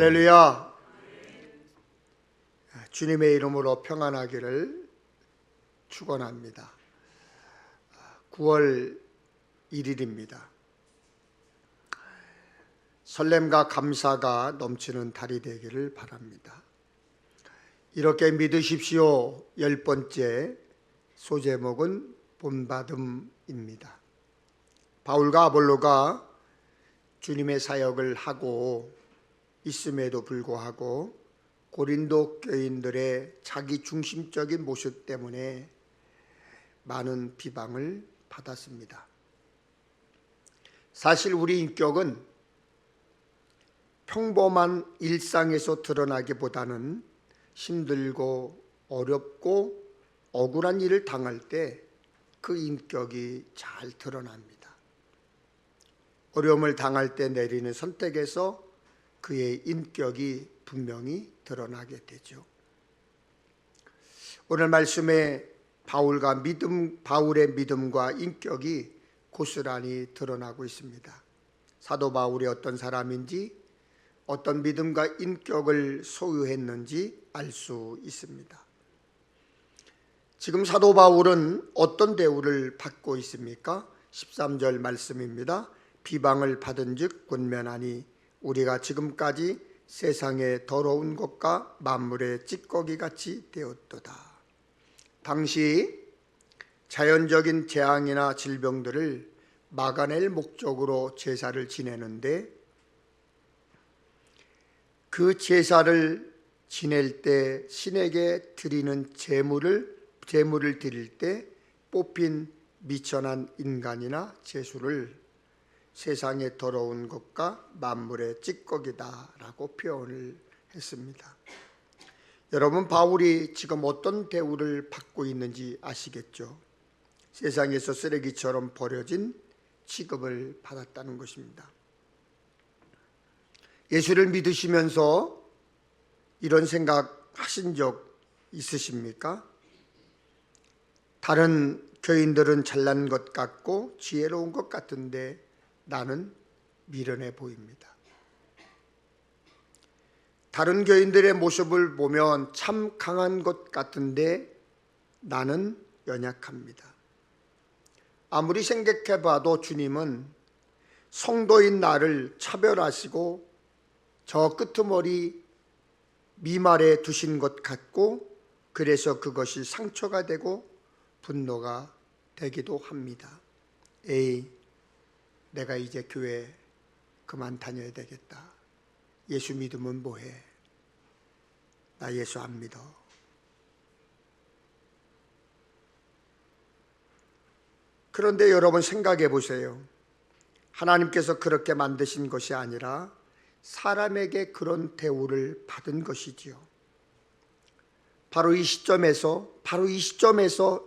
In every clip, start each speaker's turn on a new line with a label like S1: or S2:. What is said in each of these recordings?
S1: 할렐루야. 주님의 이름으로 평안하기를 축원합니다. 9월 1일입니다. 설렘과 감사가 넘치는 달이 되기를 바랍니다. 이렇게 믿으십시오. 10번째 소제목은 본받음입니다. 바울과 아볼로가 주님의 사역을 하고 있음에도 불구하고 고린도 교인들의 자기 중심적인 모습 때문에 많은 비방을 받았습니다. 사실 우리 인격은 평범한 일상에서 드러나기보다는 힘들고 어렵고 억울한 일을 당할 때 그 인격이 잘 드러납니다. 어려움을 당할 때 내리는 선택에서 그의 인격이 분명히 드러나게 되죠. 오늘 말씀에 바울의 믿음과 인격이 고스란히 드러나고 있습니다. 사도 바울이 어떤 사람인지, 어떤 믿음과 인격을 소유했는지 알 수 있습니다. 지금 사도 바울은 어떤 대우를 받고 있습니까? 13절 말씀입니다. 비방을 받은 즉 권면하니 우리가 지금까지 세상의 더러운 것과 만물의 찌꺼기같이 되었도다. 당시 자연적인 재앙이나 질병들을 막아낼 목적으로 제사를 지내는데, 그 제사를 지낼 때 신에게 드리는 제물을 드릴 때 뽑힌 미천한 인간이나 제수를 세상의 더러운 것과 만물의 찌꺼기다라고 표현을 했습니다. 여러분, 바울이 지금 어떤 대우를 받고 있는지 아시겠죠? 세상에서 쓰레기처럼 버려진 취급을 받았다는 것입니다. 예수를 믿으시면서 이런 생각 하신 적 있으십니까? 다른 교인들은 잘난 것 같고 지혜로운 것 같은데 나는 미련해 보입니다. 다른 교인들의 모습을 보면 참 강한 것 같은데 나는 연약합니다. 아무리 생각해봐도 주님은 성도인 나를 차별하시고 저 끄트머리 미말에 두신 것 같고, 그래서 그것이 상처가 되고 분노가 되기도 합니다. 에이, 내가 이제 교회 그만 다녀야 되겠다. 예수 믿으면 뭐해? 나 예수 안 믿어. 그런데 여러분 생각해 보세요. 하나님께서 그렇게 만드신 것이 아니라 사람에게 그런 대우를 받은 것이지요. 바로 이 시점에서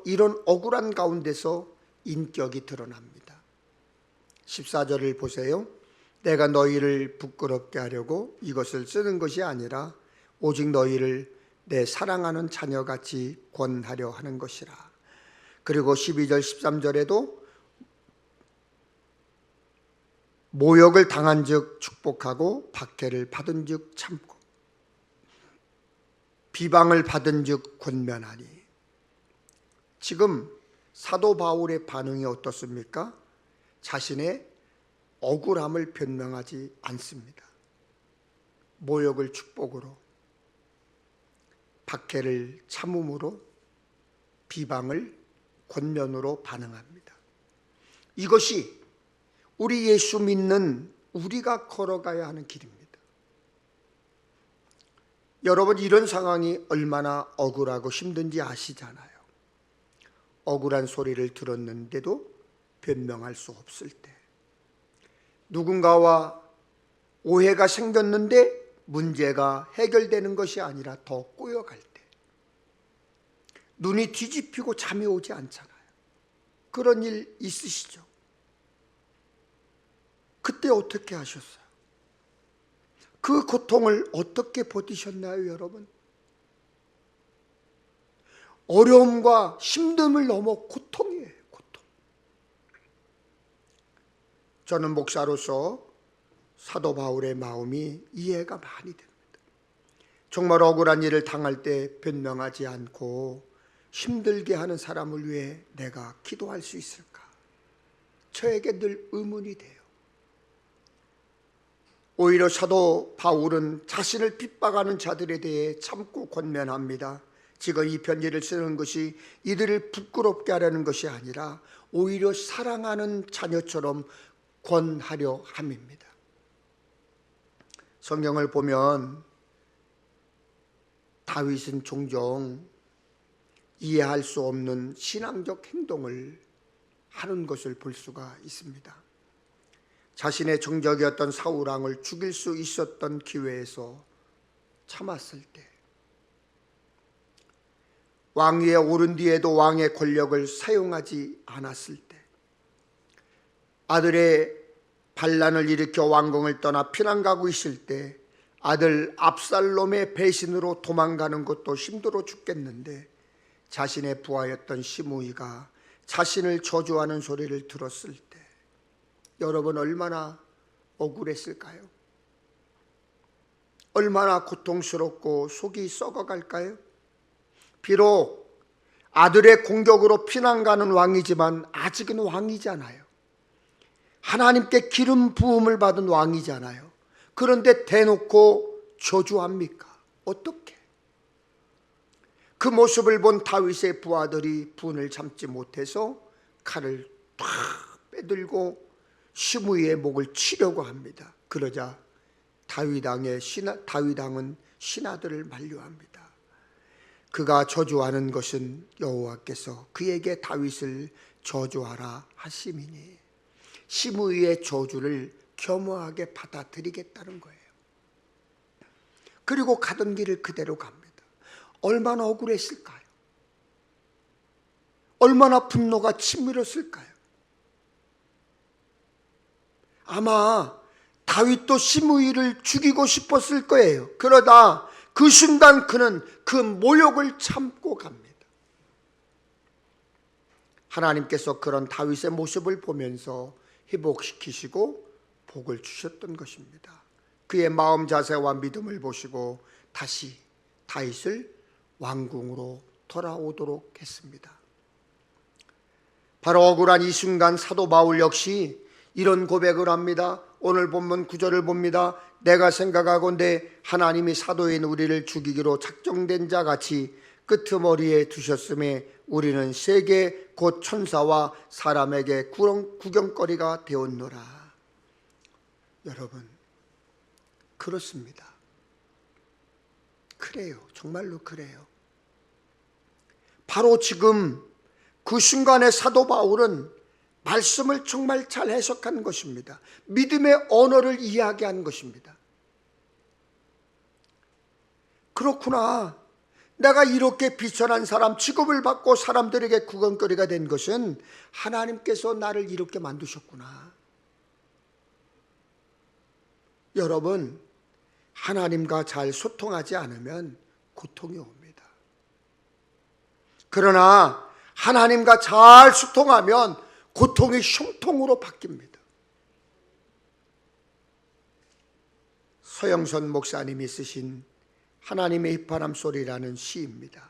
S1: 이런 억울한 가운데서 인격이 드러납니다. 14절을 보세요. 내가 너희를 부끄럽게 하려고 이것을 쓰는 것이 아니라 오직 너희를 내 사랑하는 자녀같이 권하려 하는 것이라. 그리고 12절 13절에도 모욕을 당한 즉 축복하고 박해를 받은 즉 참고 비방을 받은 즉 권면하니. 지금 사도 바울의 반응이 어떻습니까? 자신의 억울함을 변명하지 않습니다. 모욕을 축복으로, 박해를 참음으로, 비방을 권면으로 반응합니다. 이것이 우리 예수 믿는 우리가 걸어가야 하는 길입니다. 여러분, 이런 상황이 얼마나 억울하고 힘든지 아시잖아요. 억울한 소리를 들었는데도 변명할 수 없을 때, 누군가와 오해가 생겼는데 문제가 해결되는 것이 아니라 더 꼬여갈 때, 눈이 뒤집히고 잠이 오지 않잖아요. 그런 일 있으시죠? 그때 어떻게 하셨어요? 그 고통을 어떻게 버티셨나요, 여러분? 어려움과 힘듦을 넘어 고통이에요, 고통. 저는 목사로서 사도 바울의 마음이 이해가 많이 됩니다. 정말 억울한 일을 당할 때 변명하지 않고 힘들게 하는 사람을 위해 내가 기도할 수 있을까? 저에게 늘 의문이 돼요. 오히려 사도 바울은 자신을 핍박하는 자들에 대해 참고 권면합니다. 지금 이 편지를 쓰는 것이 이들을 부끄럽게 하려는 것이 아니라 오히려 사랑하는 자녀처럼 권하려 함입니다. 성경을 보면 다윗은 종종 이해할 수 없는 신앙적 행동을 하는 것을 볼 수가 있습니다. 자신의 정적이었던 사울 왕을 죽일 수 있었던 기회에서 참았을 때, 왕위에 오른 뒤에도 왕의 권력을 사용하지 않았을 때, 아들의 반란을 일으켜 왕궁을 떠나 피난 가고 있을 때 아들 압살롬의 배신으로 도망가는 것도 힘들어 죽겠는데 자신의 부하였던 시므이가 자신을 저주하는 소리를 들었을 때 여러분 얼마나 억울했을까요? 얼마나 고통스럽고 속이 썩어갈까요? 비록 아들의 공격으로 피난가는 왕이지만 아직은 왕이잖아요. 하나님께 기름 부음을 받은 왕이잖아요. 그런데 대놓고 저주합니까? 어떻게? 그 모습을 본 다윗의 부하들이 분을 참지 못해서 칼을 탁 빼들고 시므이의 목을 치려고 합니다. 그러자 다윗왕은 신하들을 만류합니다. 그가 저주하는 것은 여호와께서 그에게 다윗을 저주하라 하심이니 시므이의 저주를 겸허하게 받아들이겠다는 거예요. 그리고 가던 길을 그대로 갑니다. 얼마나 억울했을까요? 얼마나 분노가 치밀었을까요? 아마 다윗도 시므이를 죽이고 싶었을 거예요. 그러다 그 순간 그는 그 모욕을 참고 갑니다. 하나님께서 그런 다윗의 모습을 보면서 회복시키시고 복을 주셨던 것입니다. 그의 마음 자세와 믿음을 보시고 다시 다윗을 왕궁으로 돌아오도록 했습니다. 바로 억울한 이 순간 사도 바울 역시 이런 고백을 합니다. 오늘 본문 9절을 봅니다. 내가 생각하건대 하나님이 사도인 우리를 죽이기로 작정된 자 같이 끄트머리에 두셨음에 우리는 세계 곧 천사와 사람에게 구경거리가 되었노라. 여러분, 그렇습니다. 그래요. 정말로 그래요. 바로 지금 그 순간에 사도 바울은 말씀을 정말 잘 해석한 것입니다. 믿음의 언어를 이야기한 것입니다. 그렇구나. 내가 이렇게 비천한 사람, 취급을 받고 사람들에게 구경거리가 된 것은 하나님께서 나를 이렇게 만드셨구나. 여러분, 하나님과 잘 소통하지 않으면 고통이 옵니다. 그러나 하나님과 잘 소통하면 고통이 흉통으로 바뀝니다. 서영선 목사님이 쓰신 하나님의 휘파람 소리라는 시입니다.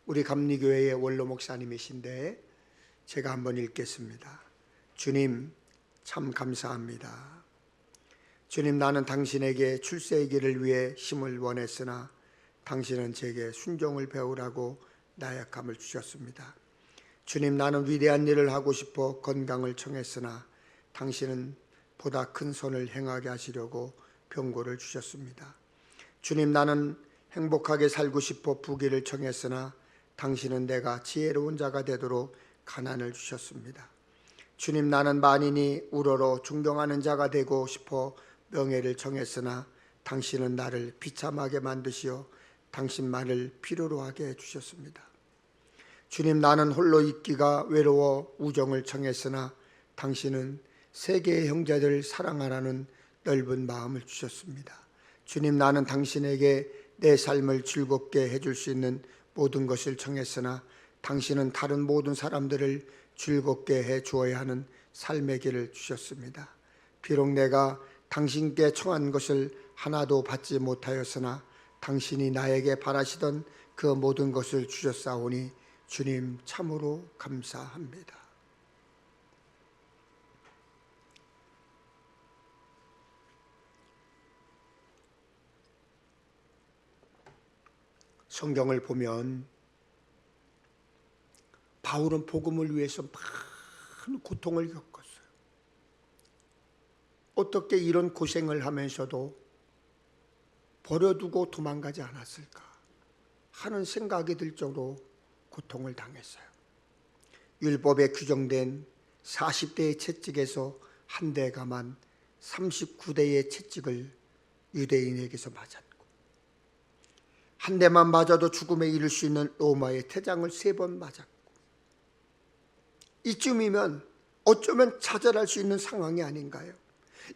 S1: 우리 감리교회의 원로 목사님이신데 제가 한번 읽겠습니다. 주님, 참 감사합니다. 주님, 나는 당신에게 출세의 길을 위해 힘을 원했으나 당신은 제게 순종을 배우라고 나약함을 주셨습니다. 주님, 나는 위대한 일을 하고 싶어 건강을 청했으나 당신은 보다 큰 선을 행하게 하시려고 병고를 주셨습니다. 주님, 나는 행복하게 살고 싶어 부귀를 청했으나 당신은 내가 지혜로운 자가 되도록 가난을 주셨습니다. 주님, 나는 만인이 우러러 존경하는 자가 되고 싶어 명예를 청했으나 당신은 나를 비참하게 만드시어 당신만을 필요로 하게 해주셨습니다. 주님, 나는 홀로 있기가 외로워 우정을 청했으나 당신은 세계의 형제들을 사랑하라는 넓은 마음을 주셨습니다. 주님, 나는 당신에게 내 삶을 즐겁게 해줄 수 있는 모든 것을 청했으나 당신은 다른 모든 사람들을 즐겁게 해 주어야 하는 삶의 길을 주셨습니다. 비록 내가 당신께 청한 것을 하나도 받지 못하였으나 당신이 나에게 바라시던 그 모든 것을 주셨사오니 주님 참으로 감사합니다. 성경을 보면 바울은 복음을 위해서 많은 고통을 겪었어요. 어떻게 이런 고생을 하면서도 버려두고 도망가지 않았을까 하는 생각이 들 정도로 고통을 당했어요. 율법에 규정된 40대의 채찍에서 한 대가 만 39대의 채찍을 유대인에게서 맞았고, 한 대만 맞아도 죽음에 이를 수 있는 로마의 태장을 3번 맞았고, 이쯤이면 어쩌면 좌절할 수 있는 상황이 아닌가요?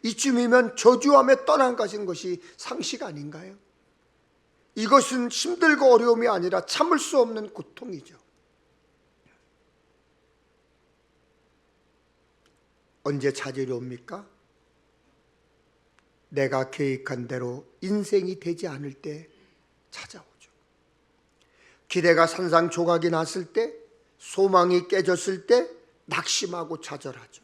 S1: 이쯤이면 저주함에 떠난 것이 상식 아닌가요? 이것은 힘들고 어려움이 아니라 참을 수 없는 고통이죠. 언제 좌절이 옵니까? 내가 계획한 대로 인생이 되지 않을 때 찾아오죠. 기대가 산산조각이 났을 때, 소망이 깨졌을 때 낙심하고 좌절하죠.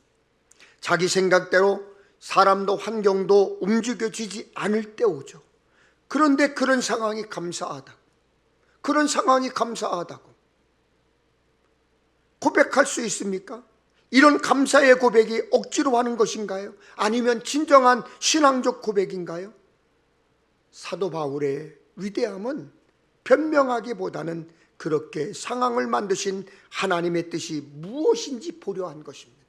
S1: 자기 생각대로 사람도 환경도 움직여지지 않을 때 오죠. 그런데 그런 상황이 감사하다고, 그런 상황이 감사하다고 고백할 수 있습니까? 이런 감사의 고백이 억지로 하는 것인가요? 아니면 진정한 신앙적 고백인가요? 사도 바울의 위대함은 변명하기보다는 그렇게 상황을 만드신 하나님의 뜻이 무엇인지 보려 한 것입니다.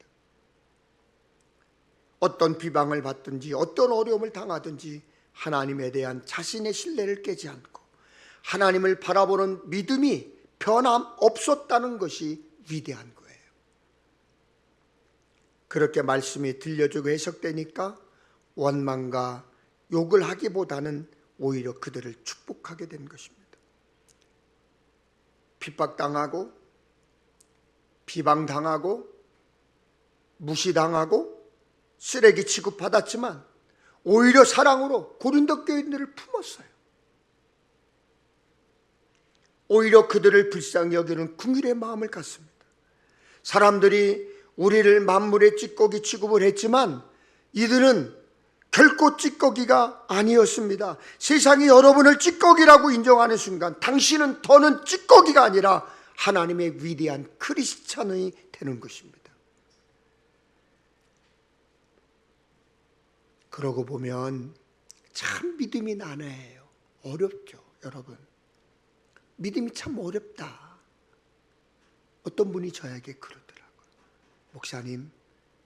S1: 어떤 비방을 받든지 어떤 어려움을 당하든지 하나님에 대한 자신의 신뢰를 깨지 않고 하나님을 바라보는 믿음이 변함없었다는 것이 위대한 거예요. 그렇게 말씀이 들려주고 해석되니까 원망과 욕을 하기보다는 오히려 그들을 축복하게 된 것입니다. 핍박당하고 비방당하고 무시당하고 쓰레기 취급받았지만 오히려 사랑으로 고린도 교인들을 품었어요. 오히려 그들을 불쌍히 여기는 긍휼의 마음을 갖습니다. 사람들이 우리를 만물의 찌꺼기 취급을 했지만 이들은 결코 찌꺼기가 아니었습니다. 세상이 여러분을 찌꺼기라고 인정하는 순간 당신은 더는 찌꺼기가 아니라 하나님의 위대한 크리스찬이 되는 것입니다. 그러고 보면 참 믿음이 난해해요. 어렵죠, 여러분. 믿음이 참 어렵다. 어떤 분이 저에게 그러더라고요. 목사님,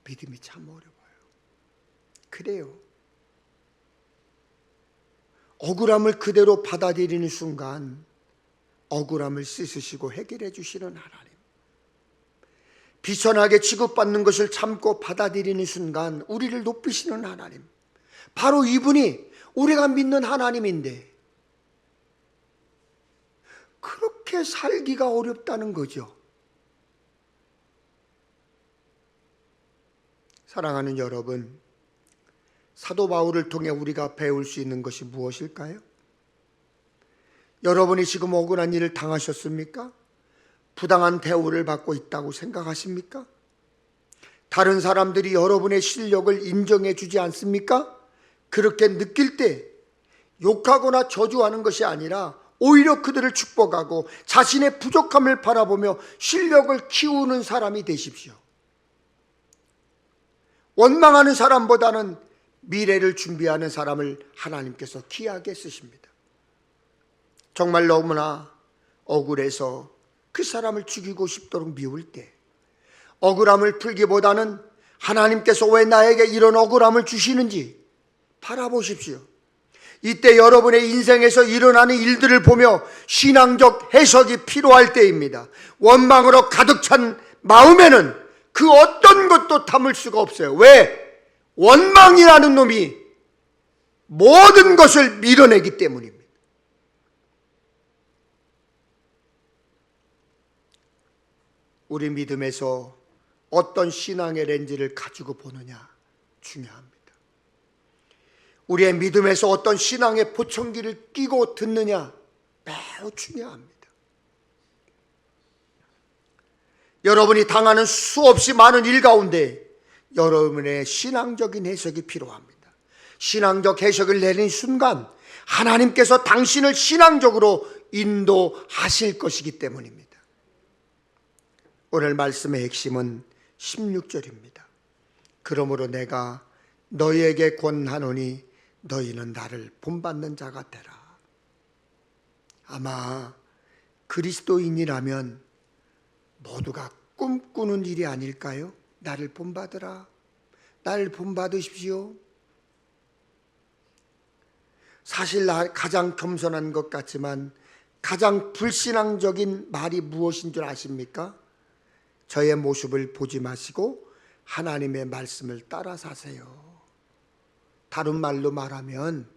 S1: 믿음이 참 어려워요. 그래요. 억울함을 그대로 받아들이는 순간 억울함을 씻으시고 해결해 주시는 하나님, 비천하게 취급받는 것을 참고 받아들이는 순간 우리를 높이시는 하나님, 바로 이분이 우리가 믿는 하나님인데 그렇게 살기가 어렵다는 거죠. 사랑하는 여러분, 사도 바울을 통해 우리가 배울 수 있는 것이 무엇일까요? 여러분이 지금 억울한 일을 당하셨습니까? 부당한 대우를 받고 있다고 생각하십니까? 다른 사람들이 여러분의 실력을 인정해 주지 않습니까? 그렇게 느낄 때 욕하거나 저주하는 것이 아니라 오히려 그들을 축복하고 자신의 부족함을 바라보며 실력을 키우는 사람이 되십시오. 원망하는 사람보다는 미래를 준비하는 사람을 하나님께서 귀하게 쓰십니다. 정말 너무나 억울해서 그 사람을 죽이고 싶도록 미울 때 억울함을 풀기보다는 하나님께서 왜 나에게 이런 억울함을 주시는지 바라보십시오. 이때 여러분의 인생에서 일어나는 일들을 보며 신앙적 해석이 필요할 때입니다. 원망으로 가득 찬 마음에는 그 어떤 것도 담을 수가 없어요. 왜? 원망이라는 놈이 모든 것을 밀어내기 때문입니다. 우리 믿음에서 어떤 신앙의 렌즈를 가지고 보느냐 중요합니다. 우리의 믿음에서 어떤 신앙의 보청기를 끼고 듣느냐 매우 중요합니다. 여러분이 당하는 수없이 많은 일 가운데 여러분의 신앙적인 해석이 필요합니다. 신앙적 해석을 내리는 순간 하나님께서 당신을 신앙적으로 인도하실 것이기 때문입니다. 오늘 말씀의 핵심은 16절입니다. 그러므로 내가 너희에게 권하노니 너희는 나를 본받는 자가 되라. 아마 그리스도인이라면 모두가 꿈꾸는 일이 아닐까요? 나를 본받으라. 나를 본받으십시오. 사실 가장 겸손한 것 같지만 가장 불신앙적인 말이 무엇인 줄 아십니까? 저의 모습을 보지 마시고 하나님의 말씀을 따라 사세요. 다른 말로 말하면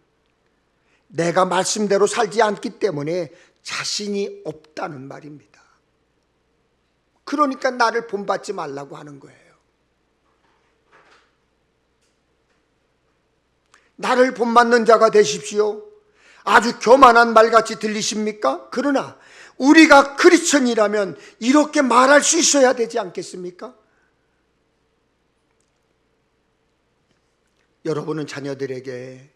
S1: 내가 말씀대로 살지 않기 때문에 자신이 없다는 말입니다. 그러니까 나를 본받지 말라고 하는 거예요. 나를 본받는 자가 되십시오. 아주 교만한 말같이 들리십니까? 그러나 우리가 크리스천이라면 이렇게 말할 수 있어야 되지 않겠습니까? 여러분은 자녀들에게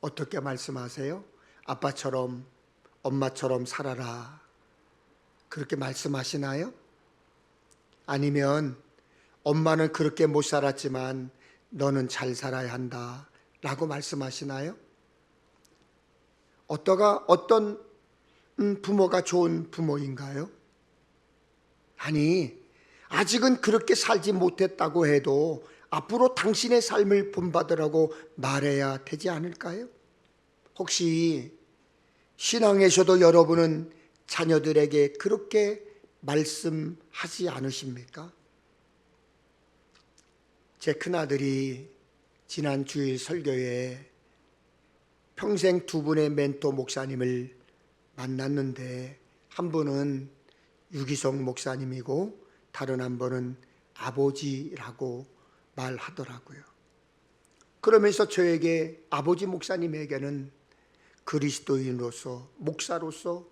S1: 어떻게 말씀하세요? 아빠처럼 엄마처럼 살아라, 그렇게 말씀하시나요? 아니면 엄마는 그렇게 못 살았지만 너는 잘 살아야 한다 라고 말씀하시나요? 어떤 부모가 좋은 부모인가요? 아니, 아직은 그렇게 살지 못했다고 해도 앞으로 당신의 삶을 본받으라고 말해야 되지 않을까요? 혹시 신앙에서도 여러분은 자녀들에게 그렇게 말씀하지 않으십니까? 제 큰아들이 지난 주일 설교에 평생 두 분의 멘토 목사님을 만났는데 한 분은 유기성 목사님이고 다른 한 분은 아버지라고 말하더라고요. 그러면서 저에게 아버지 목사님에게는 그리스도인으로서 목사로서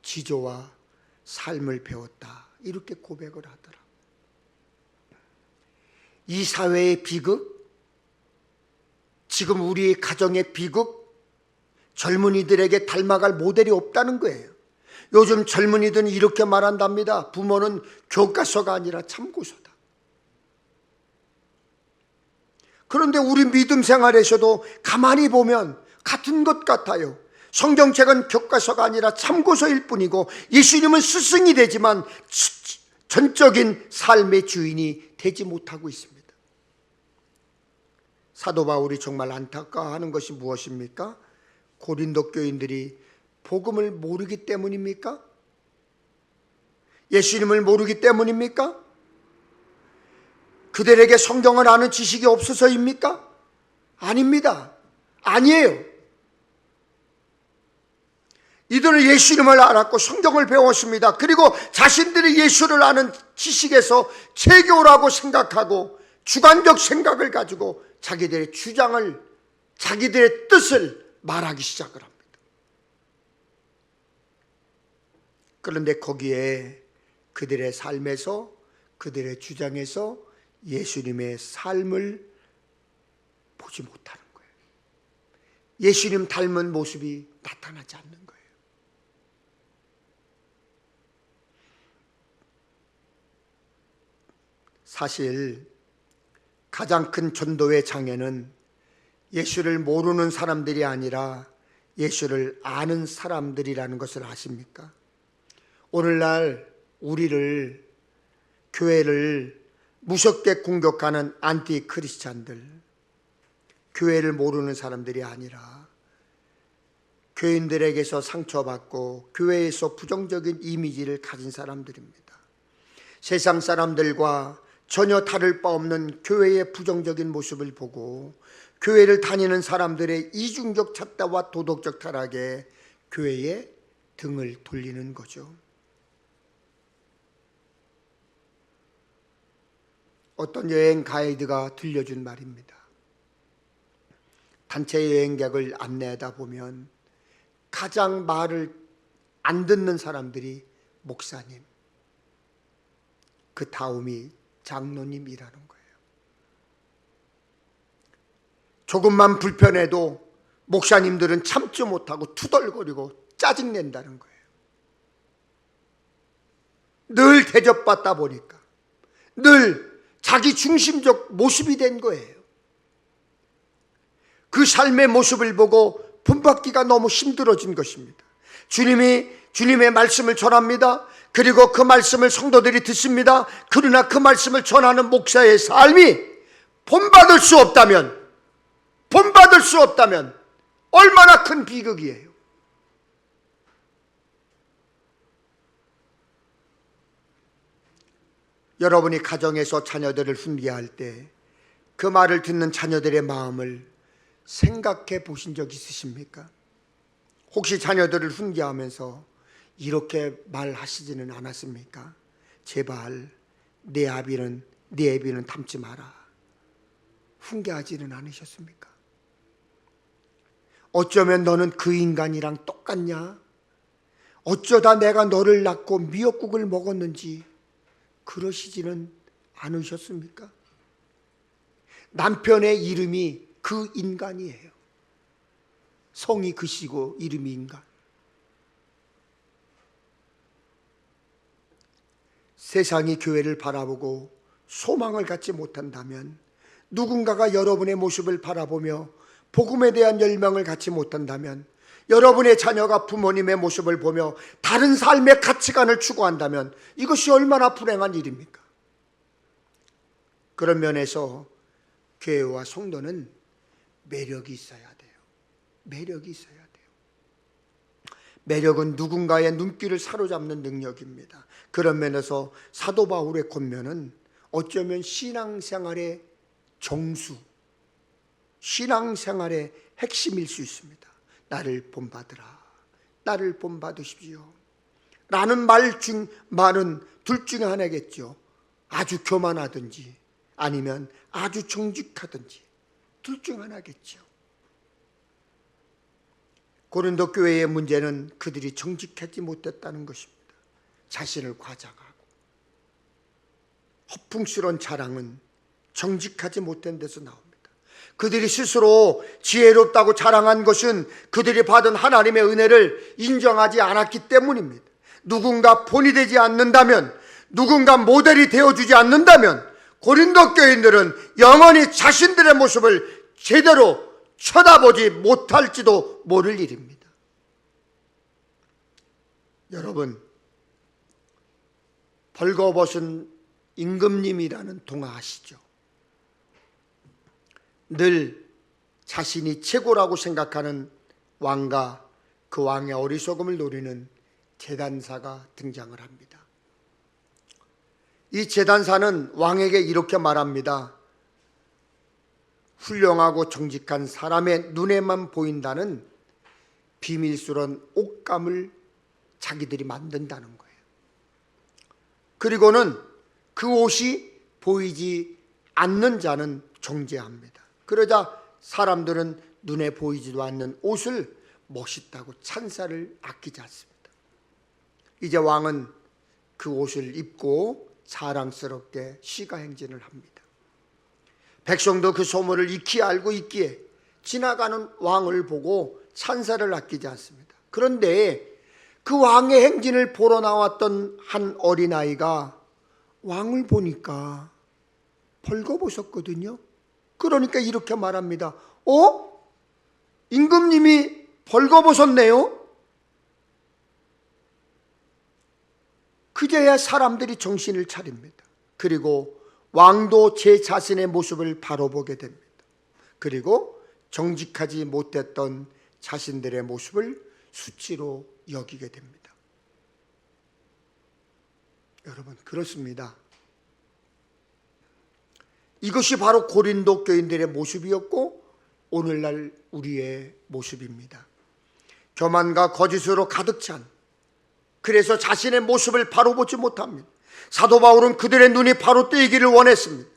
S1: 지조와 삶을 배웠다, 이렇게 고백을 하더라고요. 이 사회의 비극, 지금 우리 가정의 비극, 젊은이들에게 닮아갈 모델이 없다는 거예요. 요즘 젊은이들은 이렇게 말한답니다. 부모는 교과서가 아니라 참고서다. 그런데 우리 믿음 생활에서도 가만히 보면 같은 것 같아요. 성경책은 교과서가 아니라 참고서일 뿐이고 예수님은 스승이 되지만 전적인 삶의 주인이 되지 못하고 있습니다. 사도 바울이 정말 안타까워하는 것이 무엇입니까? 고린도 교인들이 복음을 모르기 때문입니까? 예수님을 모르기 때문입니까? 그들에게 성경을 아는 지식이 없어서입니까? 아닙니다. 아니에요. 이들은 예수님을 알았고 성경을 배웠습니다. 그리고 자신들이 예수를 아는 지식에서 체교라고 생각하고 주관적 생각을 가지고 자기들의 주장을, 자기들의 뜻을 말하기 시작을 합니다. 그런데 거기에 그들의 삶에서, 그들의 주장에서 예수님의 삶을 보지 못하는 거예요. 예수님 닮은 모습이 나타나지 않는 거예요. 사실 가장 큰 전도의 장애는 예수를 모르는 사람들이 아니라 예수를 아는 사람들이라는 것을 아십니까? 오늘날 우리를, 교회를 무섭게 공격하는 안티 크리스찬들, 교회를 모르는 사람들이 아니라 교인들에게서 상처받고 교회에서 부정적인 이미지를 가진 사람들입니다. 세상 사람들과 전혀 다를 바 없는 교회의 부정적인 모습을 보고 교회를 다니는 사람들의 이중적 잣대와 도덕적 타락에 교회에 등을 돌리는 거죠. 어떤 여행 가이드가 들려준 말입니다. 단체 여행객을 안내하다 보면 가장 말을 안 듣는 사람들이 목사님, 그 다음이 장로님이라는 거예요. 조금만 불편해도 목사님들은 참지 못하고 투덜거리고 짜증낸다는 거예요. 늘 대접받다 보니까 늘 자기 중심적 모습이 된 거예요. 그 삶의 모습을 보고 본받기가 너무 힘들어진 것입니다. 주님이 주님의 말씀을 전합니다. 그리고 그 말씀을 성도들이 듣습니다. 그러나 그 말씀을 전하는 목사의 삶이 본받을 수 없다면 얼마나 큰 비극이에요. 여러분이 가정에서 자녀들을 훈계할 때 그 말을 듣는 자녀들의 마음을 생각해 보신 적 있으십니까? 혹시 자녀들을 훈계하면서 이렇게 말하시지는 않았습니까? 제발 내 애비는 닮지 마라. 훈계하지는 않으셨습니까? 어쩌면 너는 그 인간이랑 똑같냐? 어쩌다 내가 너를 낳고 미역국을 먹었는지 그러시지는 않으셨습니까? 남편의 이름이 그 인간이에요. 성이 그시고 이름이 인간. 세상이 교회를 바라보고 소망을 갖지 못한다면, 누군가가 여러분의 모습을 바라보며 복음에 대한 열망을 갖지 못한다면, 여러분의 자녀가 부모님의 모습을 보며 다른 삶의 가치관을 추구한다면 이것이 얼마나 불행한 일입니까? 그런 면에서 교회와 성도는 매력이 있어야 돼요. 매력이 있어야 돼요. 매력은 누군가의 눈길을 사로잡는 능력입니다. 그런 면에서 사도 바울의 권면은 어쩌면 신앙생활의 정수, 신앙생활의 핵심일 수 있습니다. 나를 본받으라, 나를 본받으십시오 라는 말은 둘 중에 하나겠죠. 아주 교만하든지 아니면 아주 정직하든지 둘 중 하나겠죠. 고린도 교회의 문제는 그들이 정직하지 못했다는 것입니다. 자신을 과장하고 허풍스러운 자랑은 정직하지 못한 데서 나옵니다. 그들이 스스로 지혜롭다고 자랑한 것은 그들이 받은 하나님의 은혜를 인정하지 않았기 때문입니다. 누군가 본이 되지 않는다면, 누군가 모델이 되어주지 않는다면 고린도 교인들은 영원히 자신들의 모습을 제대로 쳐다보지 못할지도 모를 일입니다. 여러분, 벌거벗은 임금님이라는 동화 아시죠? 늘 자신이 최고라고 생각하는 왕과 그 왕의 어리석음을 노리는 제단사가 등장을 합니다. 이 제단사는 왕에게 이렇게 말합니다. 훌륭하고 정직한 사람의 눈에만 보인다는 비밀스러운 옷감을 자기들이 만든다는 거예요. 그리고는 그 옷이 보이지 않는 자는 정죄합니다. 그러자 사람들은 눈에 보이지도 않는 옷을 멋있다고 찬사를 아끼지 않습니다. 이제 왕은 그 옷을 입고 자랑스럽게 시가행진을 합니다. 백성도 그 소문을 익히 알고 있기에 지나가는 왕을 보고 찬사를 아끼지 않습니다. 그런데 그 왕의 행진을 보러 나왔던 한 어린아이가 왕을 보니까 벌거벗었거든요. 그러니까 이렇게 말합니다. 임금님이 벌거벗었네요? 그제야 사람들이 정신을 차립니다. 그리고 왕도 제 자신의 모습을 바로 보게 됩니다. 그리고 정직하지 못했던 자신들의 모습을 수치로 여기게 됩니다. 여러분, 그렇습니다. 이것이 바로 고린도 교인들의 모습이었고 오늘날 우리의 모습입니다. 교만과 거짓으로 가득 찬, 그래서 자신의 모습을 바로 보지 못합니다. 사도 바울은 그들의 눈이 바로 뜨이기를 원했습니다.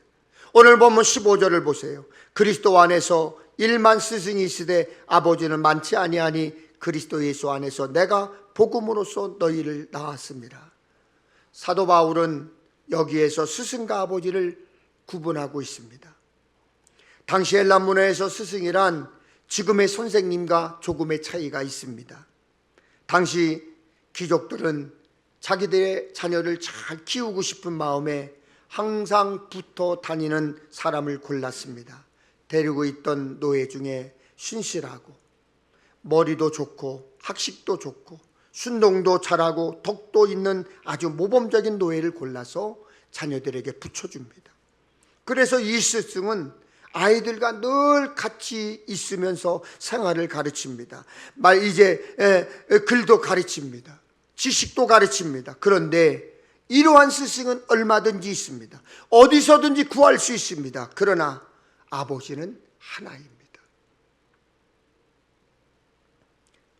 S1: 오늘 보면 15절을 보세요. 그리스도 안에서 일만 스승이 있으되 아버지는 많지 아니하니 그리스도 예수 안에서 내가 복음으로써 너희를 낳았습니다. 사도 바울은 여기에서 스승과 아버지를 구분하고 있습니다. 당시 헬라 문화에서 스승이란 지금의 선생님과 조금의 차이가 있습니다. 당시 귀족들은 자기들의 자녀를 잘 키우고 싶은 마음에 항상 붙어 다니는 사람을 골랐습니다. 데리고 있던 노예 중에 신실하고 머리도 좋고 학식도 좋고 순종도 잘하고 덕도 있는 아주 모범적인 노예를 골라서 자녀들에게 붙여줍니다. 그래서 이 스승은 아이들과 늘 같이 있으면서 생활을 가르칩니다. 글도 가르칩니다. 지식도 가르칩니다. 그런데 이러한 스승은 얼마든지 있습니다. 어디서든지 구할 수 있습니다. 그러나 아버지는 하나입니다.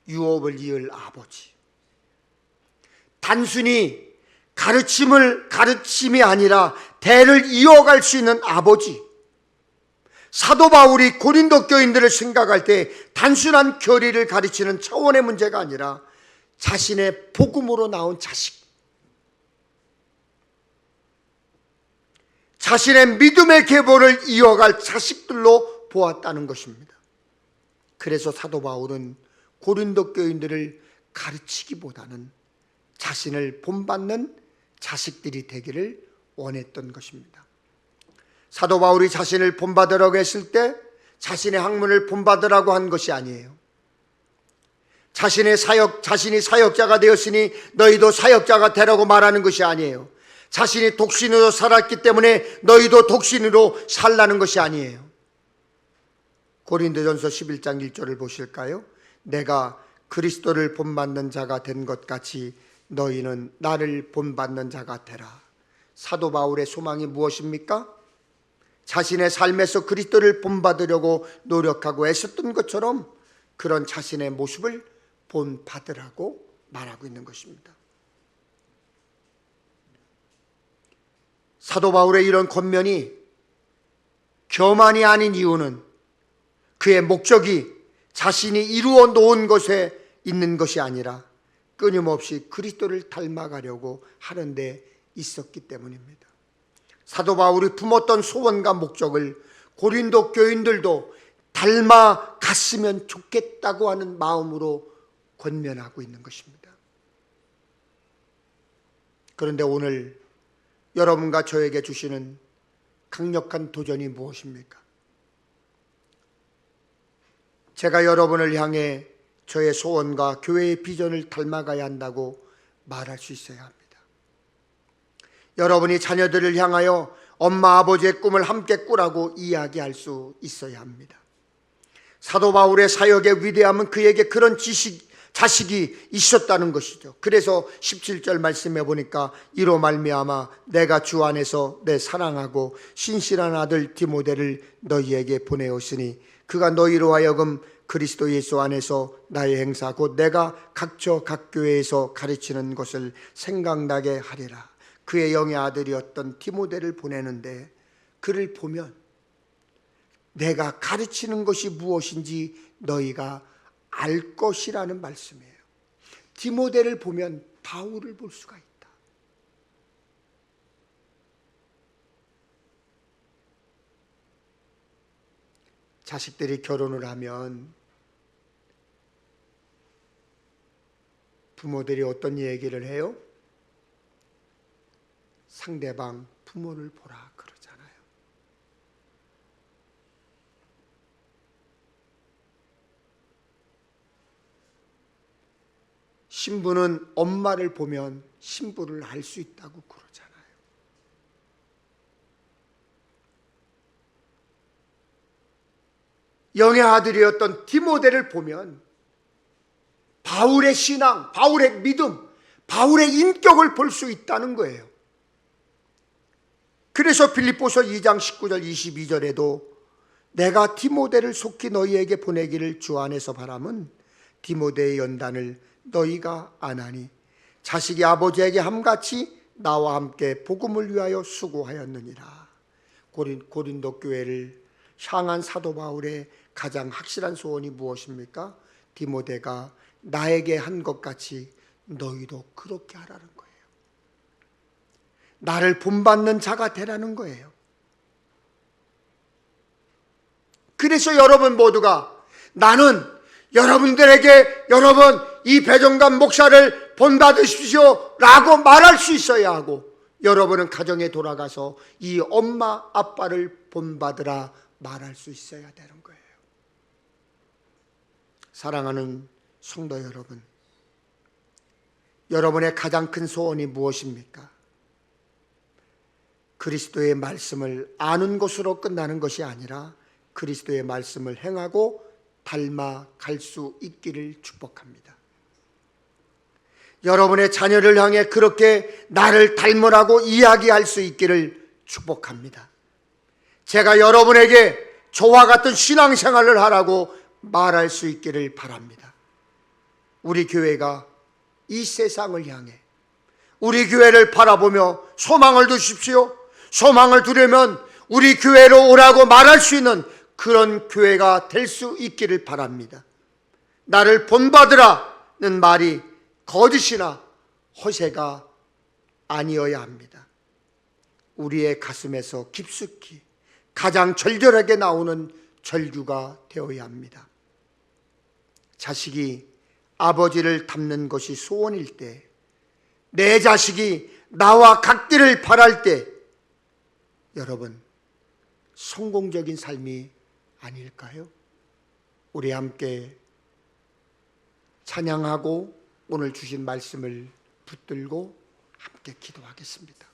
S1: 유업을 이을 아버지. 단순히 가르침이 아니라 대를 이어갈 수 있는 아버지. 사도 바울이 고린도 교인들을 생각할 때 단순한 교리를 가르치는 차원의 문제가 아니라 자신의 복음으로 나온 자식, 자신의 믿음의 계보를 이어갈 자식들로 보았다는 것입니다. 그래서 사도 바울은 고린도 교인들을 가르치기보다는 자신을 본받는 자식들이 되기를 원했던 것입니다. 사도 바울이 자신을 본받으라고 했을 때 자신의 학문을 본받으라고 한 것이 아니에요. 자신이 사역자가 되었으니 너희도 사역자가 되라고 말하는 것이 아니에요. 자신이 독신으로 살았기 때문에 너희도 독신으로 살라는 것이 아니에요. 고린도전서 11장 1절을 보실까요? 내가 그리스도를 본받는 자가 된 것 같이 너희는 나를 본받는 자가 되라. 사도 바울의 소망이 무엇입니까? 자신의 삶에서 그리스도를 본받으려고 노력하고 애썼던 것처럼 그런 자신의 모습을 본받으라고 말하고 있는 것입니다. 사도 바울의 이런 권면이 교만이 아닌 이유는 그의 목적이 자신이 이루어 놓은 것에 있는 것이 아니라 끊임없이 그리스도를 닮아가려고 하는 데 있었기 때문입니다. 사도 바울이 품었던 소원과 목적을 고린도 교인들도 닮아갔으면 좋겠다고 하는 마음으로 권면하고 있는 것입니다. 그런데 오늘 여러분과 저에게 주시는 강력한 도전이 무엇입니까? 제가 여러분을 향해 저의 소원과 교회의 비전을 닮아가야 한다고 말할 수 있어야 합니다. 여러분이 자녀들을 향하여 엄마 아버지의 꿈을 함께 꾸라고 이야기할 수 있어야 합니다. 사도 바울의 사역의 위대함은 그에게 그런 자식이 있었다는 것이죠. 그래서 17절 말씀해 보니까 이로 말미암아 내가 주 안에서 내 사랑하고 신실한 아들 디모데를 너희에게 보내었으니 그가 너희로 하여금 그리스도 예수 안에서 나의 행사 곧 내가 각처 각 교회에서 가르치는 것을 생각나게 하리라. 그의 영의 아들이었던 디모데를 보내는데 그를 보면 내가 가르치는 것이 무엇인지 너희가 알 것이라는 말씀이에요. 디모데를 보면 바울을 볼 수가 있다. 자식들이 결혼을 하면 부모들이 어떤 얘기를 해요? 상대방 부모를 보라 그러잖아요. 신부는 엄마를 보면 신부를 알 수 있다고 그러잖아요. 영의 아들이었던 디모데를 보면 바울의 신앙, 바울의 믿음, 바울의 인격을 볼 수 있다는 거예요. 그래서 빌립보서 2장 19절 22절에도 내가 디모데를 속히 너희에게 보내기를 주 안에서 바람은 디모데의 연단을 너희가 아나니 자식이 아버지에게 함같이 나와 함께 복음을 위하여 수고하였느니라. 고린도 교회를 향한 사도 바울의 가장 확실한 소원이 무엇입니까? 디모데가 나에게 한 것 같이 너희도 그렇게 하라는 거예요. 나를 본받는 자가 되라는 거예요. 그래서 여러분 모두가 나는 여러분들에게 여러분 이 배종관 목사를 본받으십시오 라고 말할 수 있어야 하고, 여러분은 가정에 돌아가서 이 엄마 아빠를 본받으라 말할 수 있어야 되는 거예요. 사랑하는 성도 여러분, 여러분의 가장 큰 소원이 무엇입니까? 그리스도의 말씀을 아는 것으로 끝나는 것이 아니라 그리스도의 말씀을 행하고 닮아갈 수 있기를 축복합니다. 여러분의 자녀를 향해 그렇게 나를 닮으라고 이야기할 수 있기를 축복합니다. 제가 여러분에게 저와 같은 신앙생활을 하라고 말할 수 있기를 바랍니다. 우리 교회가 이 세상을 향해 우리 교회를 바라보며 소망을 두십시오. 소망을 두려면 우리 교회로 오라고 말할 수 있는 그런 교회가 될 수 있기를 바랍니다. 나를 본받으라는 말이 거짓이나 허세가 아니어야 합니다. 우리의 가슴에서 깊숙이 가장 절절하게 나오는 절규가 되어야 합니다. 자식이 아버지를 닮는 것이 소원일 때, 내 자식이 나와 같기를 바랄 때, 여러분 성공적인 삶이 아닐까요? 우리 함께 찬양하고 오늘 주신 말씀을 붙들고 함께 기도하겠습니다.